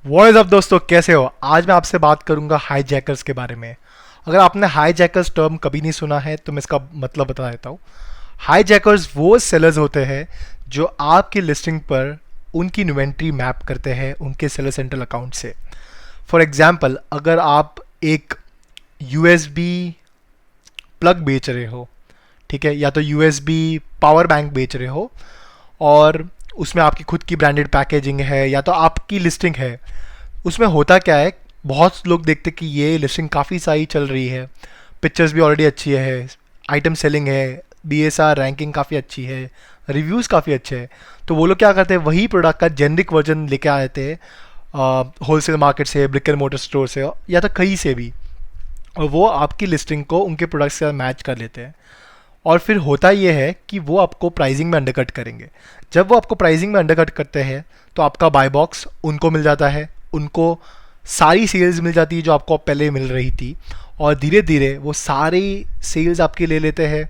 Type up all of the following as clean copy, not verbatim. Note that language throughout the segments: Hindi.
व्हाट्स अप दोस्तों, कैसे हो? आज मैं आपसे बात करूंगा हाईजैकर्स के बारे में। अगर आपने हाईजैकर्स टर्म कभी नहीं सुना है तो मैं इसका मतलब बता देता हूँ। हाईजैकर्स वो सेलर्स होते हैं जो आपकी लिस्टिंग पर उनकी इन्वेंट्री मैप करते हैं उनके सेलर सेंट्रल अकाउंट से। फॉर एग्जांपल, अगर आप एक यूएसबी प्लग बेच रहे हो, ठीक है, या तो यूएसबी पावर बैंक बेच रहे हो, और उसमें आपकी खुद की ब्रांडेड पैकेजिंग है या तो आपकी लिस्टिंग है, उसमें होता क्या है, बहुत लोग देखते कि ये लिस्टिंग काफ़ी सही चल रही है, पिक्चर्स भी ऑलरेडी अच्छी है, आइटम सेलिंग है, बीएसआर रैंकिंग काफ़ी अच्छी है, रिव्यूज़ काफ़ी अच्छे हैं। तो वो लोग क्या करते हैं, वही प्रोडक्ट का जेनरिक वर्जन लेके आते हैं होलसेल मार्केट से, ब्रिक एंड मोटर स्टोर से, या तो कहीं से भी, और वो आपकी लिस्टिंग को उनके प्रोडक्ट से मैच कर लेते हैं। और फिर होता ये है कि वो आपको प्राइसिंग में अंडरकट करेंगे। जब वो आपको प्राइसिंग में अंडरकट करते हैं तो आपका बाय बॉक्स उनको मिल जाता है, उनको सारी सेल्स मिल जाती है जो आपको पहले मिल रही थी, और धीरे धीरे वो सारी सेल्स आपके ले लेते हैं।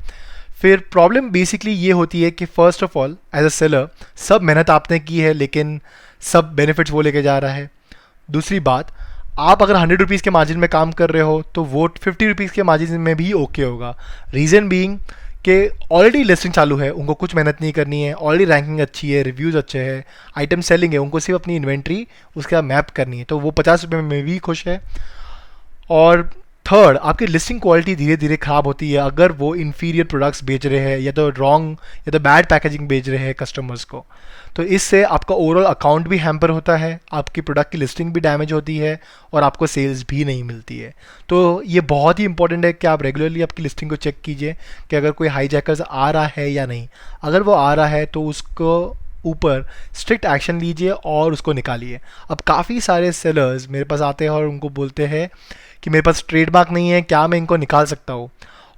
फिर प्रॉब्लम बेसिकली ये होती है कि first of all as a seller सब मेहनत आपने की है लेकिन सब बेनिफिट्स वो लेके जा रहा है। दूसरी बात, आप अगर 100 रुपीज़ के मार्जिन में काम कर रहे हो तो वो 50 रुपीज़ के मार्जिन में भी ओके होगा। रीज़न बीइंग कि ऑलरेडी लिस्टिंग चालू है, उनको कुछ मेहनत नहीं करनी है, ऑलरेडी रैंकिंग अच्छी है, रिव्यूज़ अच्छे हैं, आइटम सेलिंग है, उनको सिर्फ अपनी इन्वेंट्री उसका मैप करनी है, तो वो 50 रुपये में भी खुश है। और थर्ड, आपकी लिस्टिंग क्वालिटी धीरे धीरे ख़राब होती है अगर वो इन्फीरियर प्रोडक्ट्स बेच रहे हैं या तो रॉन्ग या तो बैड पैकेजिंग बेच रहे हैं कस्टमर्स को। तो इससे आपका ओवरऑल अकाउंट भी हैम्पर होता है, आपकी प्रोडक्ट की लिस्टिंग भी डैमेज होती है, और आपको सेल्स भी नहीं मिलती है। तो ये बहुत ही इंपॉर्टेंट है कि आप रेगुलरली आपकी लिस्टिंग को चेक कीजिए कि अगर कोई हाईजैकर्स आ रहा है या नहीं। अगर वो आ रहा है तो उसको ऊपर स्ट्रिक्ट एक्शन लीजिए और उसको निकालिए। अब काफ़ी सारे सेलर्स मेरे पास आते हैं और उनको बोलते हैं कि मेरे पास ट्रेडमार्क नहीं है, क्या मैं इनको निकाल सकता हूँ?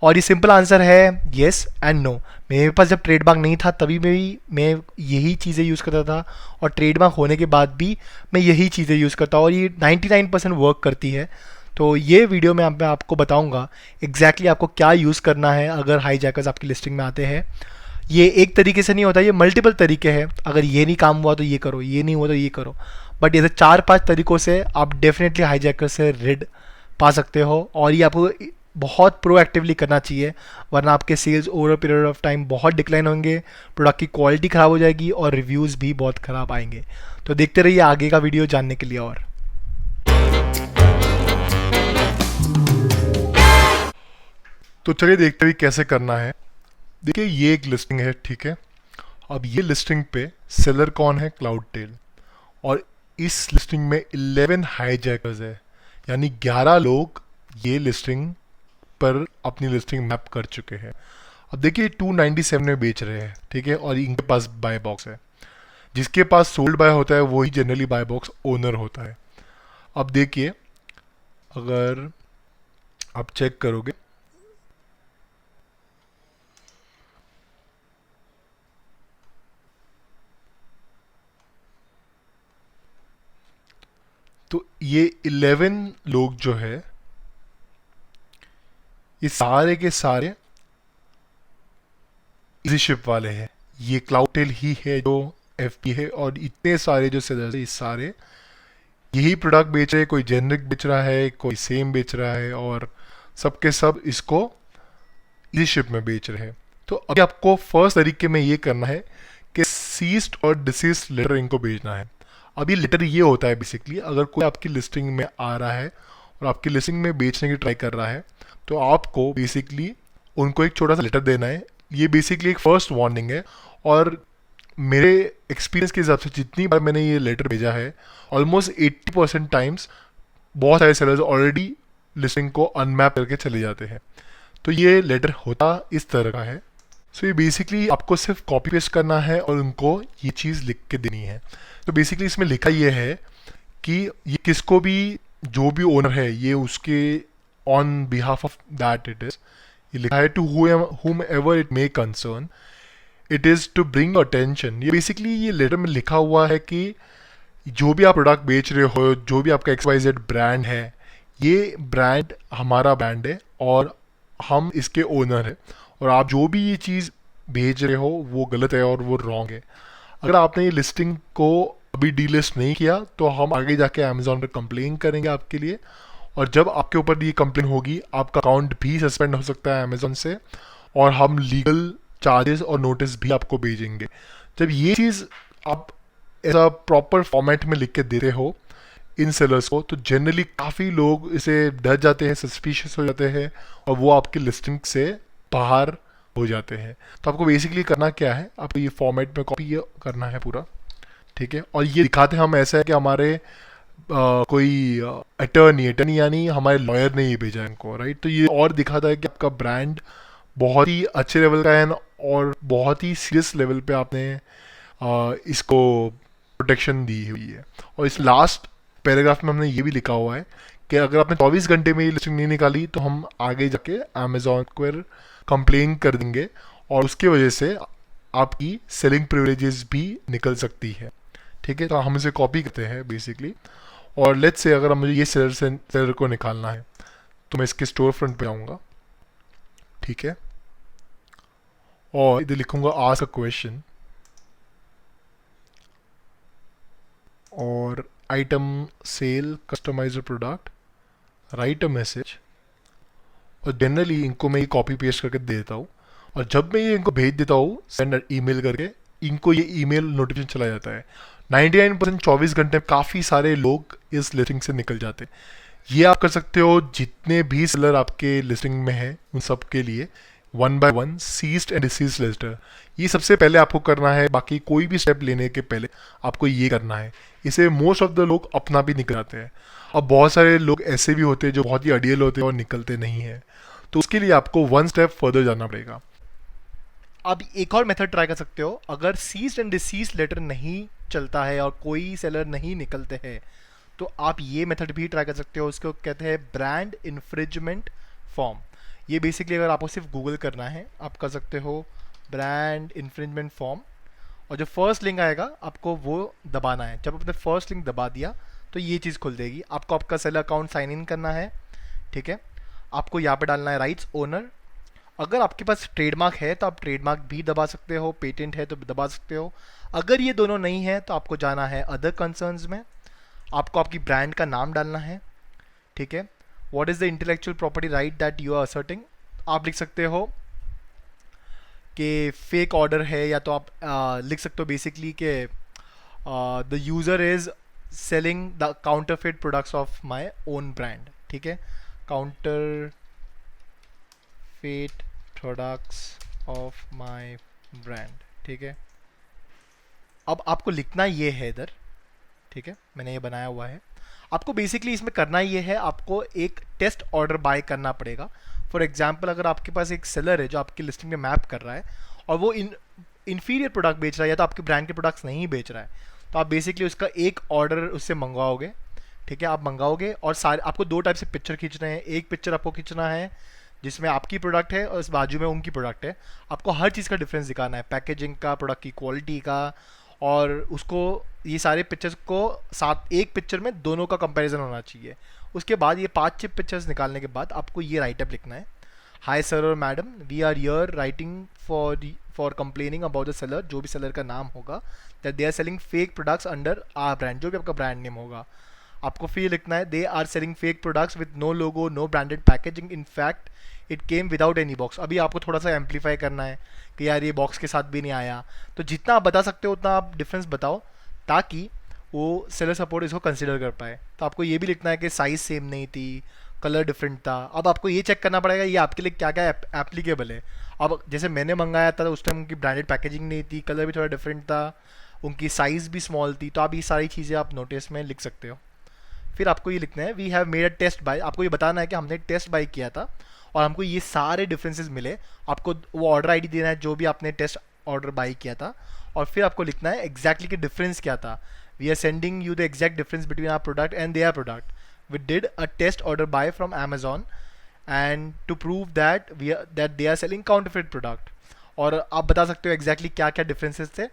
और ये सिंपल आंसर है येस एंड नो। मेरे पास जब ट्रेडमार्क नहीं था तभी मैं यही चीज़ें यूज़ करता था, और ट्रेडमार्क होने के बाद भी मैं यही चीज़ें यूज़ करता हूँ, और ये 99% वर्क करती है। तो ये वीडियो में मैं आपको बताऊंगा एग्जैक्टली आपको क्या यूज़ करना है अगर हाईजैकर्स आपकी लिस्टिंग में आते हैं। ये एक तरीके से नहीं होता, ये मल्टीपल तरीके हैं। अगर ये नहीं काम हुआ तो ये करो, ये नहीं हुआ तो ये करो, बट ऐसे 4-5 तरीक़ों से आप डेफिनेटली हाईजैकर से रिड पा सकते हो, और ये आपको बहुत प्रोएक्टिवली करना चाहिए, वरना आपके sales over a period of time बहुत डिक्लाइन होंगे, प्रोडक्ट की क्वालिटी ख़राब हो जाएगी और रिव्यूज़ भी बहुत ख़राब आएंगे। तो देखते रहिए आगे का वीडियो जानने के लिए। और तो चलिए देखते हुए कैसे करना है। देखिए, ये एक लिस्टिंग है, ठीक है। अब ये लिस्टिंग पे सेलर कौन है? Cloudtail. और इस लिस्टिंग में 11 हाईजैकर्स है, यानी 11 लोग ये लिस्टिंग पर अपनी लिस्टिंग मैप कर चुके हैं। अब देखिए 297 में बेच रहे हैं, ठीक है, और इनके पास बाय बॉक्स है। जिसके पास सोल्ड बाय होता है वही जनरली बाय बॉक्स ओनर होता है। अब देखिए, अगर आप चेक करोगे तो ये 11 लोग जो है, ये सारे के सारे इजी शिप वाले हैं। ये क्लाउड टेल ही है जो एफपी है, और इतने सारे जो सेलर्स है, ये सारे यही प्रोडक्ट बेच रहे हैं। कोई जेनरिक बेच रहा है, कोई सेम बेच रहा है, और सबके सब इसको इजी शिप में बेच रहे हैं। तो अभी आपको फर्स्ट तरीके में ये करना है कि सीज्ड और डिसीज्ड लेटर इनको भेजना है। अब ये लेटर ये होता है बेसिकली, अगर कोई आपकी लिस्टिंग में आ रहा है और आपकी लिस्टिंग में बेचने की ट्राई कर रहा है तो आपको बेसिकली उनको एक छोटा सा लेटर देना है। ये बेसिकली एक फर्स्ट वार्निंग है, और मेरे एक्सपीरियंस के हिसाब से जितनी बार मैंने ये लेटर भेजा है, ऑलमोस्ट 80% टाइम्स बहुत सारे सेलर्स ऑलरेडी लिस्टिंग को अनमैप करके चले जाते हैं। तो ये लेटर होता इस तरह का है। सो ये बेसिकली आपको सिर्फ कॉपी पेस्ट करना है और उनको ये चीज़ लिख के देनी है। तो बेसिकली इसमें लिखा ये है कि ये किसको भी, जो भी ओनर है, ये उसके on behalf of that it is, ये लिखा है to whom ever it may concern, it is to bring attention. ये बेसिकली ये लेटर में लिखा हुआ है कि जो भी आप प्रोडक्ट बेच रहे हो, जो भी आपका XYZ ब्रांड है, ये ब्रांड हमारा ब्रांड है और हम इसके ओनर हैं, और आप जो भी ये चीज़ भेज रहे हो वो गलत है और वो रॉन्ग है। अगर आपने ये लिस्टिंग को अभी डीलिस्ट नहीं किया तो हम आगे जाके अमेजोन पर कंप्लेन करेंगे आपके लिए, और जब आपके ऊपर ये कंप्लेन होगी आपका अकाउंट भी सस्पेंड हो सकता है अमेजोन से, और हम लीगल चार्जेस और नोटिस भी आपको भेजेंगे। जब ये चीज़ आप ऐसा प्रॉपर फॉर्मेट में लिख के देते हो इन सेलर्स को, तो जनरली काफ़ी लोग इसे डर जाते हैं, सस्पिशियस हो जाते हैं, और वो आपकी लिस्टिंग से बाहर हो जाते हैं। तो आपको बेसिकली करना क्या है, आपको ये फॉर्मेट में कॉपी करना है पूरा, ठीक है। और ये दिखाते हम ऐसा है कि हमारे कोई अटर्नी यानी हमारे लॉयर ने ये भेजा है इनको, राइट। तो ये और दिखाता है कि आपका ब्रांड बहुत ही अच्छे लेवल का है और बहुत ही सीरियस लेवल पे आपने इसको प्रोटेक्शन दी हुई है। और इस लास्ट पैराग्राफ में हमने ये भी लिखा हुआ है कि अगर आपने 24 घंटे में ये लिस्टिंग नहीं निकाली तो हम आगे जाके अमेजोन को कंप्लेन कर देंगे, और उसकी वजह से आपकी सेलिंग प्रिविलेजेस भी निकल सकती है, ठीक है। तो हम इसे कॉपी करते हैं बेसिकली, और लेट्स से अगर मुझे ये सेलर को निकालना है तो मैं इसके स्टोर फ्रंट पे आऊँगा, ठीक है, और इधर लिखूँगा आस्क अ क्वेश्चन, और item sale customised product, write a message, और जनरली इनको मैं ये कॉपी पेस्ट करके दे देता हूँ, और जब मैं ये इनको भेज देता हूँ सेंड ईमेल करके, इनको ये ईमेल नोटिफिकेशन चला जाता है। 99% 24 घंटे में काफ़ी सारे लोग इस लिस्टिंग से निकल जाते हैं। ये आप कर सकते हो जितने भी सेलर आपके लिस्टिंग में हैं उन सब के लिए 1 by 1 ceased and desisted letter. ये सबसे पहले आपको करना है, बाकी कोई भी स्टेप लेने के पहले आपको ये करना है। इसे मोस्ट ऑफ द लोग अपना भी निकल जाते हैं। अब बहुत सारे लोग ऐसे भी होते हैं जो बहुत ही अड़ियल होते हैं और निकलते नहीं हैं, तो उसके लिए आपको 1 स्टेप फर्दर जाना पड़ेगा। अब एक और मेथड ट्राई कर सकते हो, अगर सीज्ड एंड डिसीज्ड लेटर नहीं चलता है और कोई सेलर नहीं निकलते हैं तो आप ये मेथड भी ट्राई कर सकते हो। उसको कहते हैं ब्रांड इन्फ्रिंजमेंट फॉर्म। ये बेसिकली अगर आपको सिर्फ गूगल करना है आप कर सकते हो ब्रांड इन्फ्रिंजमेंट फॉर्म, और जो फर्स्ट लिंक आएगा आपको वो दबाना है। जब आपने फर्स्ट लिंक दबा दिया तो ये चीज़ खुल देगी। आपको आपका सेलर अकाउंट साइन इन करना है, ठीक है। आपको यहाँ पे डालना है राइट्स ओनर। अगर आपके पास ट्रेडमार्क है तो आप ट्रेडमार्क भी दबा सकते हो, पेटेंट है तो दबा सकते हो। अगर ये दोनों नहीं है तो आपको जाना है अदर कंसर्न्स में, आपको आपकी ब्रांड का नाम डालना है, ठीक है। What is the intellectual property right that you are asserting, आप लिख सकते हो कि फेक ऑर्डर है, या तो आप लिख सकते हो बेसिकली कि the user is selling the counterfeit products of my own brand, ठीक है। Counterfeit products of my brand, ठीक है। अब आपको लिखना ये है इधर, ठीक है, मैंने ये बनाया हुआ है। आपको बेसिकली इसमें करना ये है, आपको एक टेस्ट ऑर्डर बाय करना पड़ेगा। फॉर एग्जांपल अगर आपके पास एक सेलर है जो आपकी लिस्टिंग में मैप कर रहा है और वो इन्फीरियर प्रोडक्ट बेच रहा है या तो आपके ब्रांड के प्रोडक्ट्स नहीं बेच रहा है, तो आप बेसिकली उसका एक ऑर्डर उससे मंगवाओगे, ठीक है। आप मंगाओगे और सारे आपको दो टाइप से पिक्चर खींचने हैं। एक पिक्चर आपको खींचना है जिसमें आपकी प्रोडक्ट है और इस बाजू में उनकी प्रोडक्ट है। आपको हर चीज़ का डिफरेंस दिखाना है, पैकेजिंग का, प्रोडक्ट की क्वालिटी का, और उसको ये सारे पिक्चर्स को साथ एक पिक्चर में दोनों का कंपैरिजन होना चाहिए। उसके बाद ये 5-6 पिक्चर्स निकालने के बाद आपको ये राइटअप लिखना है। हाय सर और madam, we are here writing for complaining about the seller, जो भी सेलर का नाम होगा, that they are selling fake products under our brand, जो भी आपका ब्रांड नेम होगा। आपको फिर लिखना है they are selling fake products with no logo, no branded packaging, in fact it came without any box. अभी आपको थोड़ा सा एम्पलीफाई करना है कि यार ये बॉक्स के साथ भी नहीं आया। तो जितना आप बता सकते हो उतना आप डिफरेंस बताओ ताकि वो सेलर सपोर्ट इसको कंसिडर कर पाए। तो आपको ये भी लिखना है कि साइज़ सेम नहीं थी, कलर डिफरेंट था। अब आपको ये चेक करना पड़ेगा ये आपके लिए क्या क्या एप्लीकेबल है। अब जैसे मैंने मंगाया था उस टाइम उनकी ब्रांडेड पैकेजिंग नहीं थी, कलर भी थोड़ा डिफरेंट था, उनकी साइज़ भी स्मॉल थी। तो आप ये सारी चीज़ें आप नोटिस में लिख सकते हो। फिर आपको ये लिखना है we have made a test buy. आपको ये बताना है कि हमने टेस्ट बाय किया था और हमको ये सारे डिफरेंसेस मिले। आपको वो ऑर्डर आईडी देना है जो भी आपने टेस्ट ऑर्डर बाय किया था, और फिर आपको लिखना है एग्जैक्टली कि डिफरेंस क्या था। We are sending you the exact difference between our product and their product. We did a test order buy from Amazon and to prove that they are selling counterfeit product. और आप बता सकते हो एग्जैक्टली क्या क्या डिफरेंसेस थे,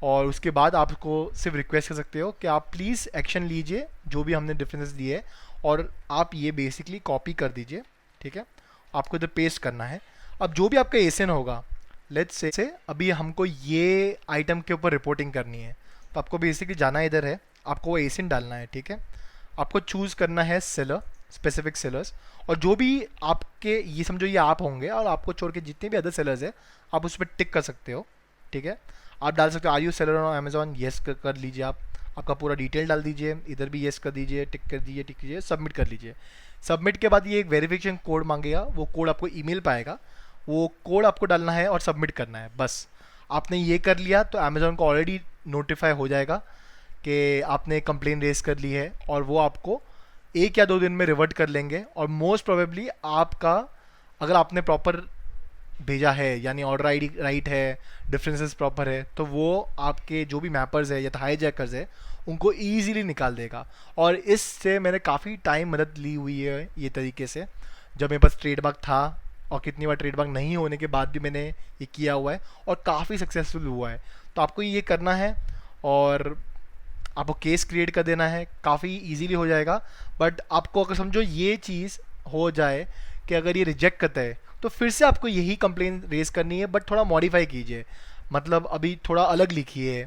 और उसके बाद आपको सिर्फ रिक्वेस्ट कर सकते हो कि आप प्लीज़ एक्शन लीजिए जो भी हमने डिफरेंसेस दिए, और आप ये बेसिकली कॉपी कर दीजिए, ठीक है। आपको इधर पेस्ट करना है। अब जो भी आपका एसन होगा, लेट्स से अभी हमको ये आइटम के ऊपर रिपोर्टिंग करनी है, तो आपको बेसिकली जाना इधर है, आपको वो एसिन डालना है, ठीक है। आपको चूज़ करना है सेलर, स्पेसिफिक सेलर्स, और जो भी आपके, ये समझो ये आप होंगे और आपको छोड़ के जितने भी अदर सेलर्स है आप उस पर टिक कर सकते हो, ठीक है। आप डाल सकते हो are you seller on Amazon, yes कर लीजिए आप, आपका पूरा डिटेल डाल दीजिए, इधर भी येस कर दीजिए, टिक कर दीजिए, टिक कीजिए, सबमिट कर लीजिए। सबमिट के बाद ये एक वेरिफिकेशन कोड मांगेगा, वो कोड आपको ईमेल पे आएगा, वो कोड आपको डालना है और सबमिट करना है, बस। आपने ये कर लिया तो अमेजोन को ऑलरेडी नोटिफाई हो जाएगा कि आपने कंप्लेन रेज कर ली है, और वो आपको 1 या 2 दिन में रिवर्ट कर लेंगे। और मोस्ट प्रोबेबली आपका, अगर आपने प्रॉपर भेजा है, यानी ऑर्डर आईडी राइट है, डिफरेंसेस प्रॉपर है, तो वो आपके जो भी मैपर्स है या तो हाई जैकर्स है उनको ईजीली निकाल देगा। और इससे मैंने काफ़ी टाइम मदद ली हुई है ये तरीके से, जब मेरे पास ट्रेडमार्क था, और कितनी बार ट्रेडमार्क नहीं होने के बाद भी मैंने ये किया हुआ है और काफ़ी सक्सेसफुल हुआ है। तो आपको ये करना है और आपको केस क्रिएट कर देना है, काफ़ी इजीली हो जाएगा। बट आपको अगर समझो ये चीज़ हो जाए कि अगर ये रिजेक्ट करता है तो फिर से आपको यही कंप्लेन रेज करनी है, बट थोड़ा मॉडिफाई कीजिए, मतलब अभी थोड़ा अलग लिखिए।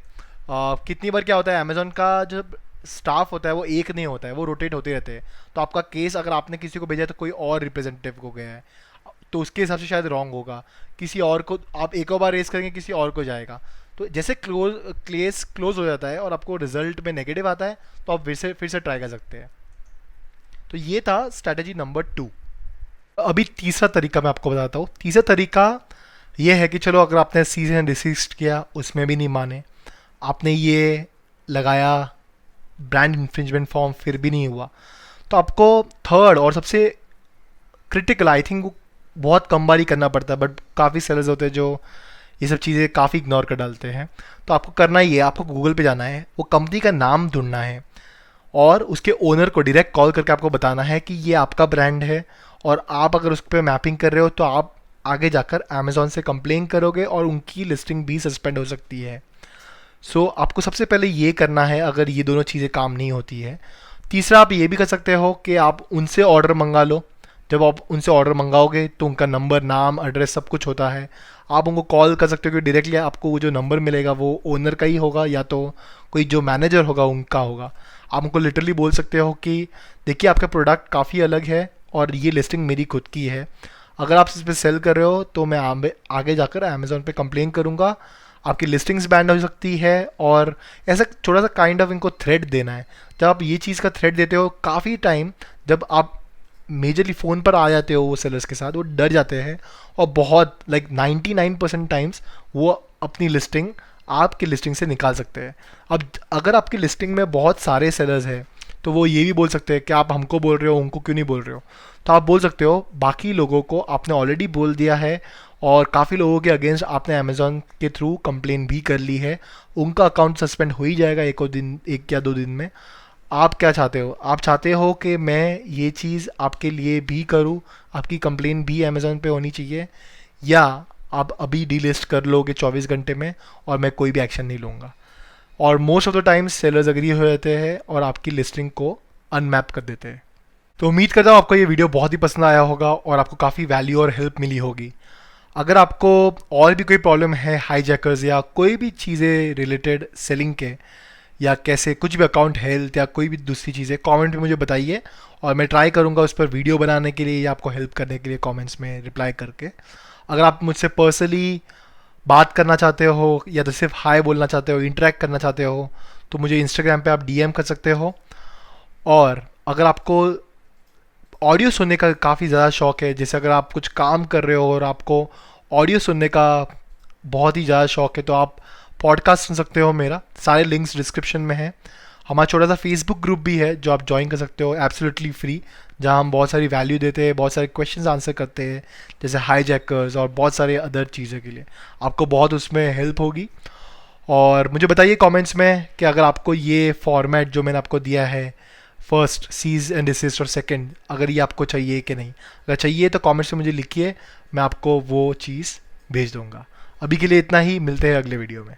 कितनी बार क्या होता है, अमेजोन का जो स्टाफ होता है वो एक नहीं होता है, वो रोटेट होते रहते हैं। तो आपका केस अगर आपने किसी को भेजा है तो कोई और रिप्रेजेंटेटिव को गया है, तो उसके हिसाब से शायद रॉन्ग होगा, किसी और को आप एक और बार रेस करेंगे किसी और को जाएगा। तो जैसे केस क्लोज हो जाता है और आपको रिजल्ट में नेगेटिव आता है तो आप फिर से ट्राई कर सकते हैं। तो ये था स्ट्रैटेजी नंबर 2। अभी तीसरा तरीका मैं आपको बताता हूँ। तीसरा तरीका ये है कि चलो अगर आपने सीज एंड डिसीस्ट किया उसमें भी नहीं माने, आपने ये लगाया ब्रांड इन्फ्रिंजमेंट फॉर्म फिर भी नहीं हुआ, तो आपको थर्ड और सबसे क्रिटिकल, आई थिंक बहुत कम बार ही करना पड़ता है, बट काफ़ी सेलर्स होते हैं जो ये सब चीज़ें काफ़ी इग्नोर कर डालते हैं। तो आपको करना ही है, आपको गूगल पे जाना है, वो कंपनी का नाम ढूंढना है और उसके ओनर को डायरेक्ट कॉल करके आपको बताना है कि ये आपका ब्रांड है, और आप अगर उस पर मैपिंग कर रहे हो तो आप आगे जाकर अमेजोन से कंप्लेन करोगे और उनकी लिस्टिंग भी सस्पेंड हो सकती है। सो आपको सबसे पहले ये करना है अगर ये दोनों चीज़ें काम नहीं होती है। तीसरा आप ये भी कर सकते हो कि आप उनसे ऑर्डर मंगा लो। जब आप उनसे ऑर्डर मंगाओगे तो उनका नंबर, नाम, एड्रेस सब कुछ होता है, आप उनको कॉल कर सकते हो कि डायरेक्टली आपको वो जो नंबर मिलेगा वो ओनर का ही होगा या तो कोई जो मैनेजर होगा उनका होगा। आप उनको लिटरली बोल सकते हो कि देखिए आपका प्रोडक्ट काफ़ी अलग है और ये लिस्टिंग मेरी खुद की है, अगर आप इस पर सेल कर रहे हो तो मैं आगे जाकर अमेजोन पे कंप्लेन करूँगा, आपकी लिस्टिंग्स बैंड हो सकती है। और ऐसा थोड़ा सा काइंड ऑफ इनको थ्रेड देना है। जब आप ये चीज़ का थ्रेड देते हो, काफ़ी टाइम जब आप मेजरली फ़ोन पर आ जाते हो वो सेलर्स के साथ, वो डर जाते हैं और बहुत 99% टाइम्स वो अपनी लिस्टिंग आपकी लिस्टिंग से निकाल सकते हैं। अब अगर आपकी लिस्टिंग में बहुत सारे सेलर्स हैं तो वो ये भी बोल सकते हैं कि आप हमको बोल रहे हो, उनको क्यों नहीं बोल रहे हो। तो आप बोल सकते हो बाकी लोगों को आपने ऑलरेडी बोल दिया है और काफ़ी लोगों के अगेंस्ट आपने अमेजोन के थ्रू कंप्लेन भी कर ली है, उनका अकाउंट सस्पेंड हो ही जाएगा 1 या 2 दिन में। आप क्या चाहते हो, आप चाहते हो कि मैं ये चीज़ आपके लिए भी करूँ, आपकी कंप्लेन भी अमेजोन पे होनी चाहिए, या आप अभी डीलिस्ट कर लोगे 24 घंटे में और मैं कोई भी एक्शन नहीं लूँगा। और most of the times sellers agree हो जाते हैं और आपकी लिस्टिंग को अनमैप कर देते हैं। तो उम्मीद करता हूँ आपको ये वीडियो बहुत ही पसंद आया होगा और आपको काफ़ी वैल्यू और हेल्प मिली होगी। अगर आपको और भी कोई प्रॉब्लम है हाईजैकर्स या कोई भी चीज़ें रिलेटेड सेलिंग के, या कैसे कुछ भी अकाउंट हेल्थ या कोई भी दूसरी चीज़ें, कमेंट में मुझे बताइए और मैं ट्राई करूँगा उस पर वीडियो बनाने के लिए या आपको हेल्प करने के लिए कमेंट्स में रिप्लाई करके। अगर आप मुझसे पर्सनली बात करना चाहते हो या तो सिर्फ हाय बोलना चाहते हो, इंटरेक्ट करना चाहते हो, तो मुझे इंस्टाग्राम पे आप डीएम कर सकते हो। और अगर आपको ऑडियो सुनने का काफ़ी ज़्यादा शौक़ है, जैसे अगर आप कुछ काम कर रहे हो और आपको ऑडियो सुनने का बहुत ही ज़्यादा शौक़ है, तो आप पॉडकास्ट सुन सकते हो। मेरा सारे लिंक्स डिस्क्रिप्शन में है। हमारा छोटा सा फेसबुक ग्रुप भी है जो आप ज्वाइन कर सकते हो एब्सोल्युटली फ्री, जहां हम बहुत सारी वैल्यू देते हैं, बहुत सारे क्वेश्चंस आंसर करते हैं, जैसे हाईजैकर्स और बहुत सारे अदर चीज़ों के लिए। आपको बहुत उसमें हेल्प होगी। और मुझे बताइए कमेंट्स में कि अगर आपको ये फॉर्मेट जो मैंने आपको दिया है, फर्स्ट सीज एंड डिसिस्ट और सेकंड, अगर ये आपको चाहिए कि नहीं। अगर चाहिए तो कमेंट्स में मुझे लिखिए, मैं आपको वो चीज़ भेज दूँगा। अभी के लिए इतना ही, मिलते हैं अगले वीडियो में।